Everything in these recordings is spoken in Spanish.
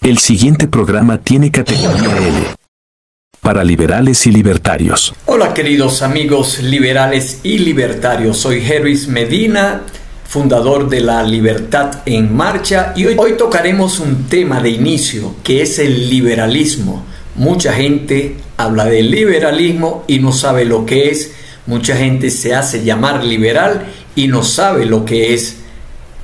El siguiente programa tiene categoría L, para liberales y libertarios. Hola queridos amigos liberales y libertarios, soy Harris Medina, fundador de La Libertad en Marcha, y hoy tocaremos un tema de inicio que es el liberalismo. Mucha gente habla del liberalismo y no sabe lo que es. Mucha gente se hace llamar liberal y no sabe lo que es.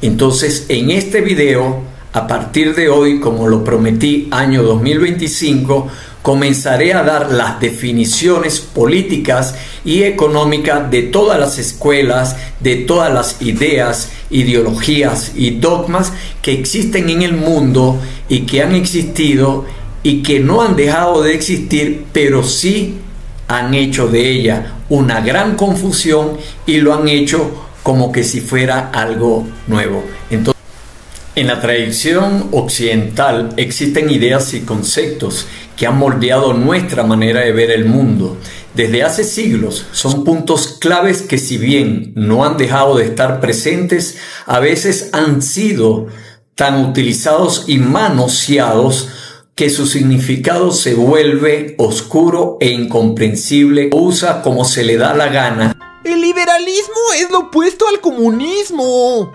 Entonces, en este video, a partir de hoy, como lo prometí, año 2025, comenzaré a dar las definiciones políticas y económicas de todas las escuelas, de todas las ideas, ideologías y dogmas que existen en el mundo y que han existido y que no han dejado de existir, pero sí han hecho de ella una gran confusión y lo han hecho como que si fuera algo nuevo. Entonces, en la tradición occidental existen ideas y conceptos que han moldeado nuestra manera de ver el mundo. Desde hace siglos son puntos claves que, si bien no han dejado de estar presentes, a veces han sido tan utilizados y manoseados que su significado se vuelve oscuro e incomprensible. Usa como se le da la gana. El liberalismo es lo opuesto al comunismo.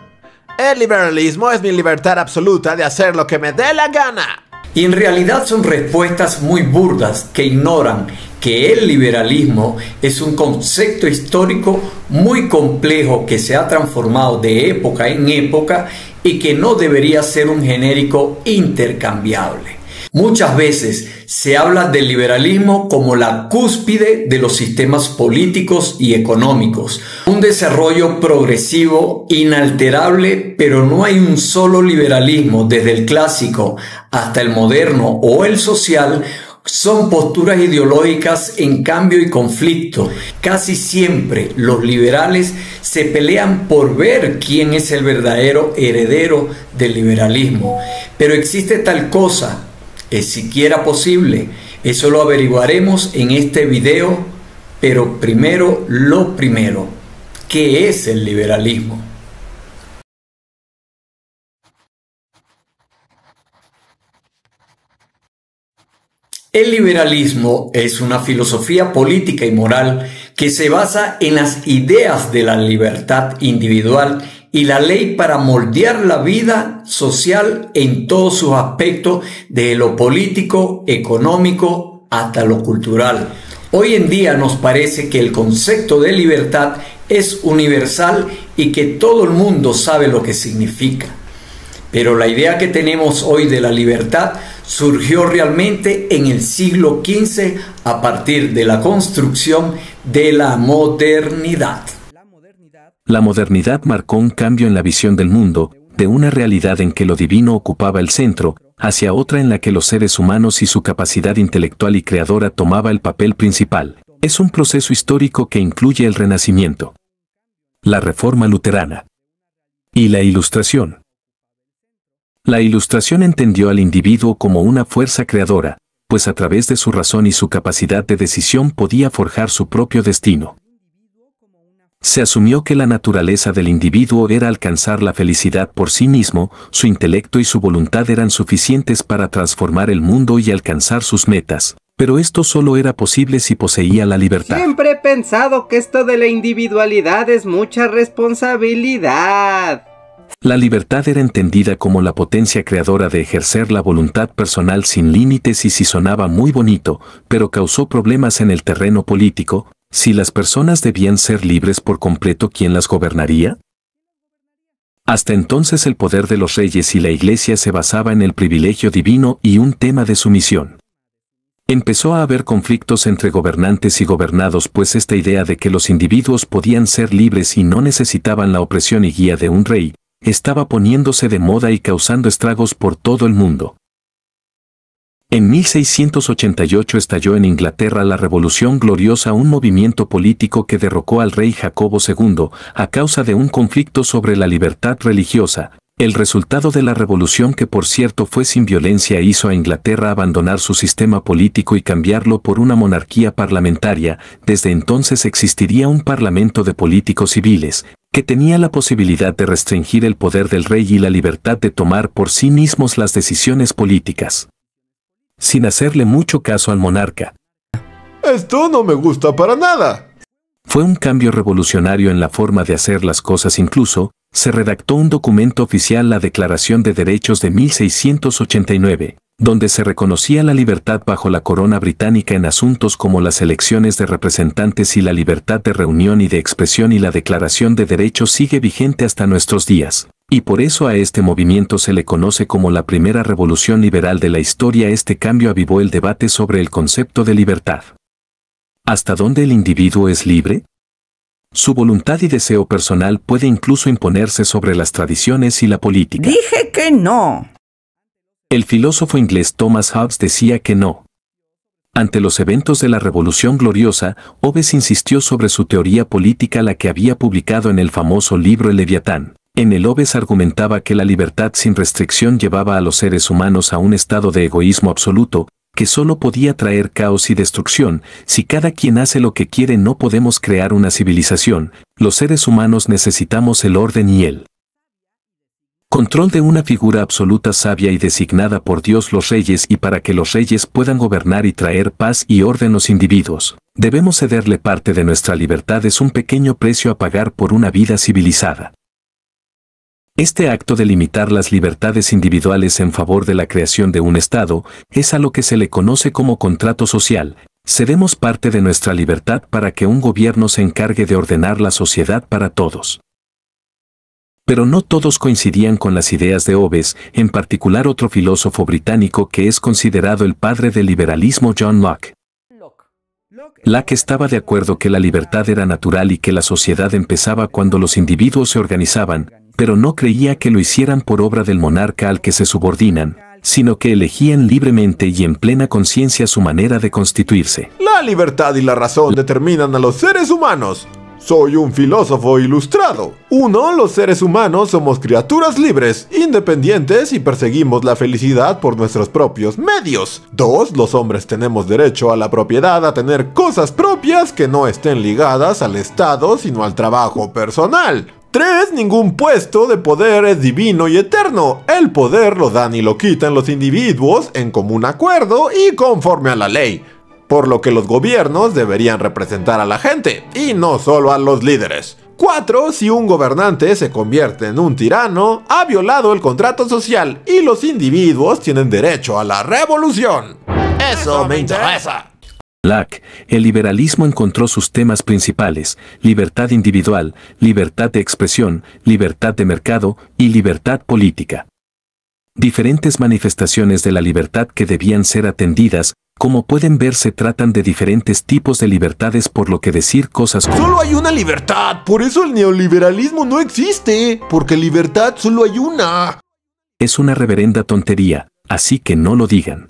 El liberalismo es mi libertad absoluta de hacer lo que me dé la gana. Y en realidad son respuestas muy burdas que ignoran que el liberalismo es un concepto histórico muy complejo que se ha transformado de época en época y que no debería ser un genérico intercambiable. Muchas veces se habla del liberalismo como la cúspide de los sistemas políticos y económicos, un desarrollo progresivo inalterable, pero no hay un solo liberalismo, desde el clásico hasta el moderno o el social. Son posturas ideológicas en cambio y conflicto. Casi siempre los liberales se pelean por ver quién es el verdadero heredero del liberalismo. Pero existe tal cosa, ¿es siquiera posible? Eso lo averiguaremos en este video, pero primero lo primero, ¿qué es el liberalismo? El liberalismo es una filosofía política y moral que se basa en las ideas de la libertad individual y la ley para moldear la vida social en todos sus aspectos, desde lo político, económico hasta lo cultural. Hoy en día nos parece que el concepto de libertad es universal y que todo el mundo sabe lo que significa. Pero la idea que tenemos hoy de la libertad surgió realmente en el siglo XV a partir de la construcción de la modernidad. La modernidad marcó un cambio en la visión del mundo, de una realidad en que lo divino ocupaba el centro, hacia otra en la que los seres humanos y su capacidad intelectual y creadora tomaba el papel principal. Es un proceso histórico que incluye el Renacimiento, la Reforma Luterana y la Ilustración. La Ilustración entendió al individuo como una fuerza creadora, pues a través de su razón y su capacidad de decisión podía forjar su propio destino. Se asumió que la naturaleza del individuo era alcanzar la felicidad por sí mismo, su intelecto y su voluntad eran suficientes para transformar el mundo y alcanzar sus metas, pero esto solo era posible si poseía la libertad. Siempre he pensado que esto de la individualidad es mucha responsabilidad. La libertad era entendida como la potencia creadora de ejercer la voluntad personal sin límites y sí sonaba muy bonito, pero causó problemas en el terreno político. Si las personas debían ser libres por completo, ¿quién las gobernaría? Hasta entonces el poder de los reyes y la iglesia se basaba en el privilegio divino y un tema de sumisión. Empezó a haber conflictos entre gobernantes y gobernados, pues esta idea de que los individuos podían ser libres y no necesitaban la opresión y guía de un rey, estaba poniéndose de moda y causando estragos por todo el mundo. En 1688 estalló en Inglaterra la Revolución Gloriosa, un movimiento político que derrocó al rey Jacobo II a causa de un conflicto sobre la libertad religiosa. El resultado de la revolución, que por cierto fue sin violencia, hizo a Inglaterra abandonar su sistema político y cambiarlo por una monarquía parlamentaria. Desde entonces existiría un parlamento de políticos civiles, que tenía la posibilidad de restringir el poder del rey y la libertad de tomar por sí mismos las decisiones políticas, sin hacerle mucho caso al monarca. Esto no me gusta para nada. Fue un cambio revolucionario en la forma de hacer las cosas. Incluso, se redactó un documento oficial, la Declaración de Derechos de 1689, donde se reconocía la libertad bajo la corona británica en asuntos como las elecciones de representantes y la libertad de reunión y de expresión, y la Declaración de Derechos sigue vigente hasta nuestros días. Y por eso a este movimiento se le conoce como la primera revolución liberal de la historia. Este cambio avivó el debate sobre el concepto de libertad. ¿Hasta dónde el individuo es libre? Su voluntad y deseo personal puede incluso imponerse sobre las tradiciones y la política. Dije que no. El filósofo inglés Thomas Hobbes decía que no. Ante los eventos de la Revolución Gloriosa, Hobbes insistió sobre su teoría política, la que había publicado en el famoso libro El Leviatán. En el Hobbes argumentaba que la libertad sin restricción llevaba a los seres humanos a un estado de egoísmo absoluto, que solo podía traer caos y destrucción. Si cada quien hace lo que quiere, no podemos crear una civilización. Los seres humanos necesitamos el orden y el control de una figura absoluta, sabia y designada por Dios, los reyes, y para que los reyes puedan gobernar y traer paz y orden a los individuos, debemos cederle parte de nuestra libertad. Es un pequeño precio a pagar por una vida civilizada. Este acto de limitar las libertades individuales en favor de la creación de un Estado es a lo que se le conoce como contrato social. Cedemos parte de nuestra libertad para que un gobierno se encargue de ordenar la sociedad para todos. Pero no todos coincidían con las ideas de Hobbes, en particular otro filósofo británico que es considerado el padre del liberalismo, John Locke. Locke estaba de acuerdo que la libertad era natural y que la sociedad empezaba cuando los individuos se organizaban, pero no creía que lo hicieran por obra del monarca al que se subordinan, sino que elegían libremente y en plena conciencia su manera de constituirse. La libertad y la razón determinan a los seres humanos. Soy un filósofo ilustrado. 1. Los seres humanos somos criaturas libres, independientes y perseguimos la felicidad por nuestros propios medios. 2. Los hombres tenemos derecho a la propiedad, a tener cosas propias que no estén ligadas al Estado, sino al trabajo personal. 3. Ningún puesto de poder es divino y eterno. El poder lo dan y lo quitan los individuos en común acuerdo y conforme a la ley. Por lo que los gobiernos deberían representar a la gente, y no solo a los líderes. 4. Si un gobernante se convierte en un tirano, ha violado el contrato social y los individuos tienen derecho a la revolución. Eso me interesa. Locke, el liberalismo encontró sus temas principales: libertad individual, libertad de expresión, libertad de mercado y libertad política. Diferentes manifestaciones de la libertad que debían ser atendidas. Como pueden ver, se tratan de diferentes tipos de libertades, por lo que decir cosas como solo hay una libertad, por eso el neoliberalismo no existe, porque libertad solo hay una. Es una reverenda tontería, así que no lo digan.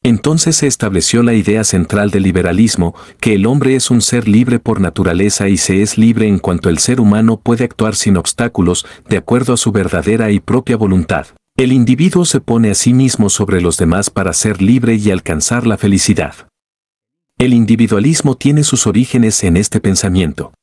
Entonces se estableció la idea central del liberalismo, que el hombre es un ser libre por naturaleza y se es libre en cuanto el ser humano puede actuar sin obstáculos, de acuerdo a su verdadera y propia voluntad. El individuo se pone a sí mismo sobre los demás para ser libre y alcanzar la felicidad. El individualismo tiene sus orígenes en este pensamiento.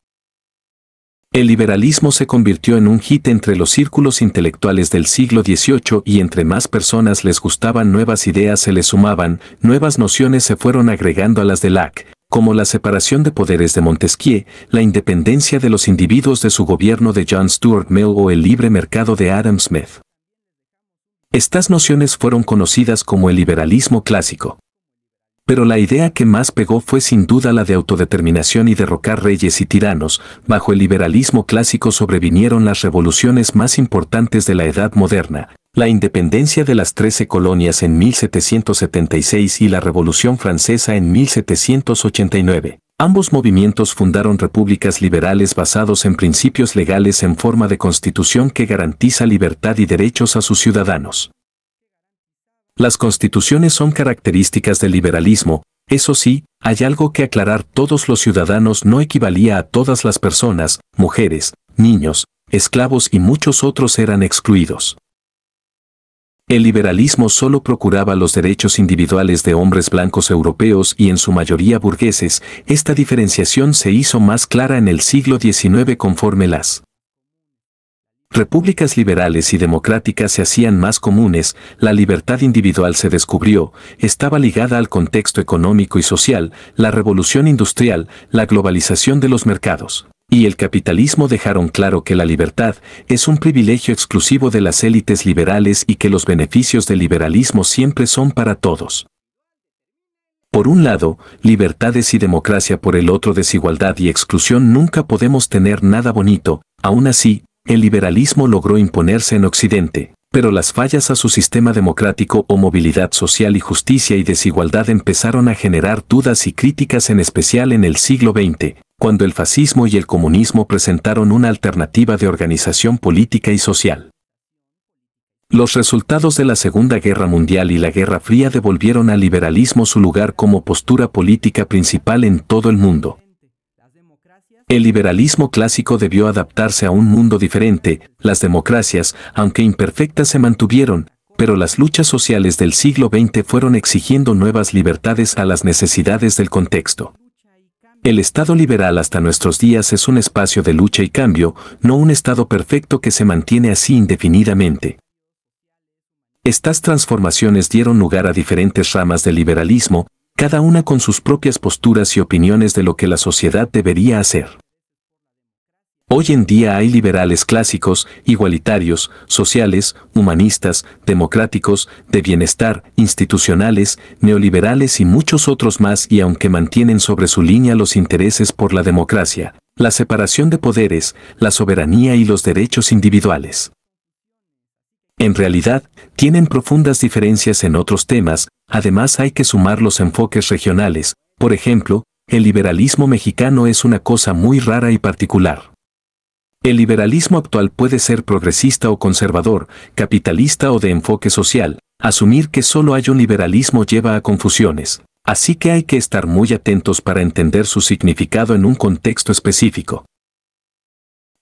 El liberalismo se convirtió en un hit entre los círculos intelectuales del siglo XVIII y entre más personas les gustaban nuevas ideas se les sumaban, nuevas nociones se fueron agregando a las de Locke, como la separación de poderes de Montesquieu, la independencia de los individuos de su gobierno de John Stuart Mill o el libre mercado de Adam Smith. Estas nociones fueron conocidas como el liberalismo clásico. Pero la idea que más pegó fue sin duda la de autodeterminación y derrocar reyes y tiranos. Bajo el liberalismo clásico sobrevinieron las revoluciones más importantes de la Edad Moderna, la independencia de las 13 colonias en 1776 y la Revolución Francesa en 1789. Ambos movimientos fundaron repúblicas liberales basados en principios legales en forma de constitución que garantiza libertad y derechos a sus ciudadanos. Las constituciones son características del liberalismo. Eso sí, hay algo que aclarar: todos los ciudadanos no equivalía a todas las personas, mujeres, niños, esclavos y muchos otros eran excluidos. El liberalismo solo procuraba los derechos individuales de hombres blancos europeos y en su mayoría burgueses. Esta diferenciación se hizo más clara en el siglo XIX conforme las repúblicas liberales y democráticas se hacían más comunes, la libertad individual se descubrió, estaba ligada al contexto económico y social, la revolución industrial, la globalización de los mercados y el capitalismo dejaron claro que la libertad es un privilegio exclusivo de las élites liberales y que los beneficios del liberalismo siempre son para todos. Por un lado, libertades y democracia, por el otro desigualdad y exclusión. Nunca podemos tener nada bonito. Aún así, el liberalismo logró imponerse en Occidente, pero las fallas a su sistema democrático o movilidad social y justicia y desigualdad empezaron a generar dudas y críticas, en especial en el siglo XX, cuando el fascismo y el comunismo presentaron una alternativa de organización política y social. Los resultados de la Segunda Guerra Mundial y la Guerra Fría devolvieron al liberalismo su lugar como postura política principal en todo el mundo. El liberalismo clásico debió adaptarse a un mundo diferente. Las democracias, aunque imperfectas, se mantuvieron, pero las luchas sociales del siglo XX fueron exigiendo nuevas libertades a las necesidades del contexto. El Estado liberal hasta nuestros días es un espacio de lucha y cambio, no un Estado perfecto que se mantiene así indefinidamente. Estas transformaciones dieron lugar a diferentes ramas del liberalismo, cada una con sus propias posturas y opiniones de lo que la sociedad debería hacer. Hoy en día hay liberales clásicos, igualitarios, sociales, humanistas, democráticos, de bienestar, institucionales, neoliberales y muchos otros más, y aunque mantienen sobre su línea los intereses por la democracia, la separación de poderes, la soberanía y los derechos individuales. En realidad, tienen profundas diferencias en otros temas. Además hay que sumar los enfoques regionales. Por ejemplo, el liberalismo mexicano es una cosa muy rara y particular. El liberalismo actual puede ser progresista o conservador, capitalista o de enfoque social. Asumir que solo hay un liberalismo lleva a confusiones, así que hay que estar muy atentos para entender su significado en un contexto específico.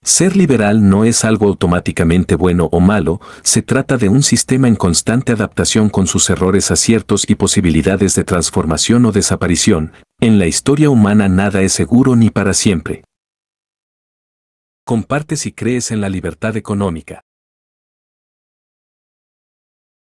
Ser liberal no es algo automáticamente bueno o malo, se trata de un sistema en constante adaptación con sus errores, aciertos y posibilidades de transformación o desaparición. En la historia humana nada es seguro ni para siempre. Comparte si crees en la libertad económica.